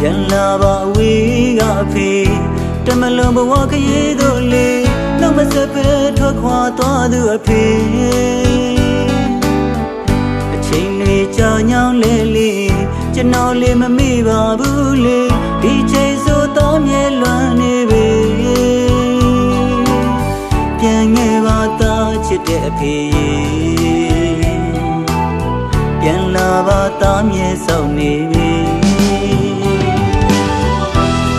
ပြန်လာပါအဝေးကအဖေတမလွန်ဘဝခရီးတို့လေနောက်မဆက်ပဲထွက်ခွာသွားသူအဖေအချိန်တွေကြာညောင်းလဲလေကျွန်တော်လေးမမေ့ပါဘူးလေဒီချိန်ဆိုတော့မြဲလွမ်းနေပဲပြန်ခဲ့ပါသားချစ်တဲ့အဖေပြန်လာပါသားမြဲဆောင်နေပြီ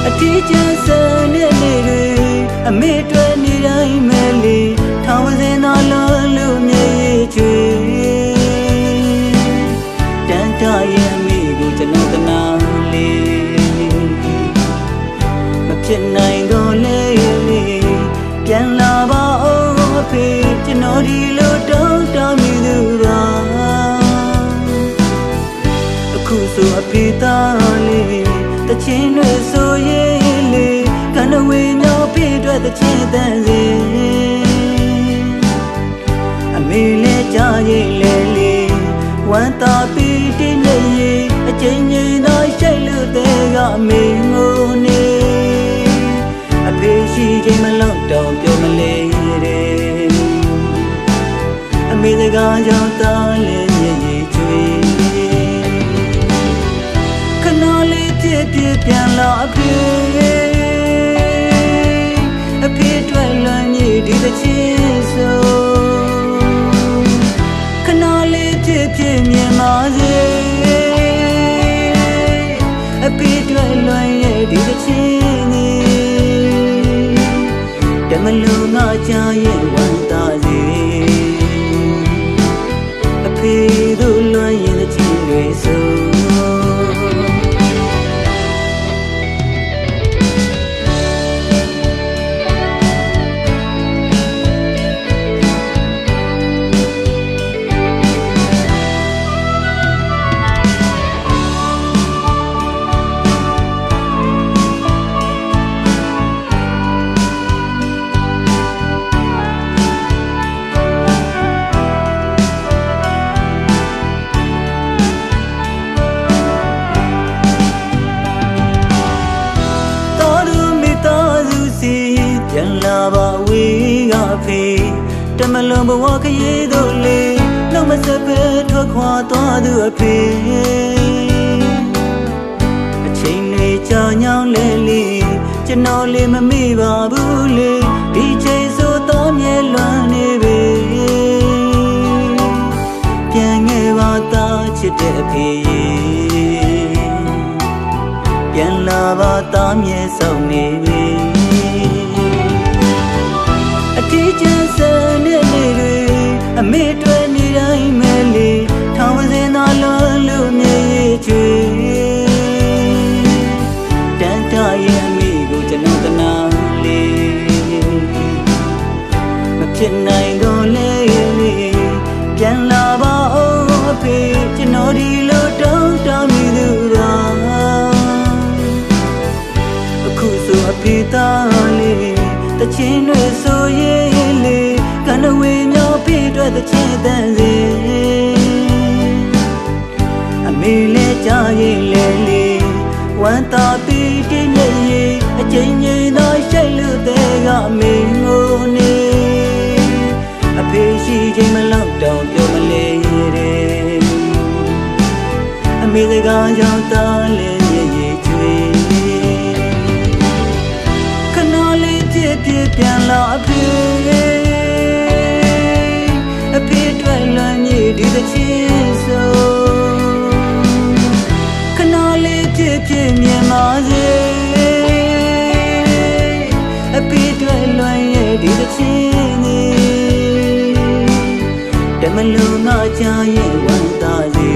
အထီးကျန်စံနဲ့လေတွေအမေတွေ့နေတိုင်းမဲလေထောင်စင်သာလုံးလို့မြေချွေတန်တရဲ့အမေကိုကျွန်တော်တနာလေးမဖြစ်နိုင်တော့လေပြန်လာပါဦးအဖေကျွန်တော်ဒီလိုတောင်းတမိသူပါအခုဆိုအဖေသားလေးတချင်းတွေဆိုရင်လေကနဝေမြောက်ဖေအတွက်တချင်းတန်စေအမေလေးကြားရင်လေလေဝမ်းသာပြီးတင်းနေရင်အချိန်ကြီးသာရှိလို့တဲ့ကအမေငိုနေအဖေရှိချိန်မလောက်တော့ပြောမလဲတဲ့အမေစကားကြောင့်တားလဲရည်ချွေခဏလေးဖြစ်ဖြစ်ပြန်လာအဖေတွေ့လွန်ကြီးဒီတစ်ချင်းဆိုခဏလေးဖြစ်ဖြစ်မြင်ပါစေအဖေတွေ့လွန်ရဲ့ဒီတစ်ချင်းတမလုံးငါချရဲ့ဝမ်းသာစေအဖေတို့လွန်ရဲ့ချင်းတွေဆိုပြန်လာပါဝေးကအဖေတမလွန်ဘဝခရီးတို့လေနောက်မဆက်ပဲထွက်ခွာသွားသူအဖေအချိန်တွေကြာညောင်းလဲလေကျွန်တော်လေးမမေ့ပါဘူးလေဒီချိန်ဆိုတော့မြဲလွမ်းနေပဲပြန်ခဲ့ပါသားချစ်တဲ့အဖေပြန်လာပါသားမြဲဆောင်နေပြီဒီကျန်စံနဲ့လေတွေအမေတွေ့နေတိုင်းမဲလေထောင်စင်သာလုံးလို့မြေချွေတန်တရဲ့အမေကိုကျွန်တော်တနာလေးမဖြစ်နိုင်တော့လေပြန်လာပါဦးအဖေကျွန်တော်ဒီလိုတောင်းတမိသူပါအခုဆိုအဖေသားလေးတချင်းတွေဆိုရင်လေကနဝေမြောက်ဖေအတွက်တချင်းတန်စေအမေလေးကြားရင်လေလေဝမ်းသာပြီးတင်းနေရင်အချိန်ကြီးသာရှိလို့တဲ့ကအမေငိုနေအဖေရှိချိန်မလောက်တော့ပြောမလဲတဲ့အမေစကားကြောင့်တားလဲရည်ချွေပြန်လာအဖေတွေ့လွန်ကြီးဒီတစ်ချင်းဆိုခဏလေးဖြစ်ဖြစ်မြင်ပါစေအဖေတွေ့လွန်ရဲ့ဒီတစ်ချင်းတမလုံးငါချရဲ့ဝမ်းသာစေ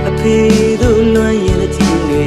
အဖေတို့လွန်ရဲ့ချင်းတွေ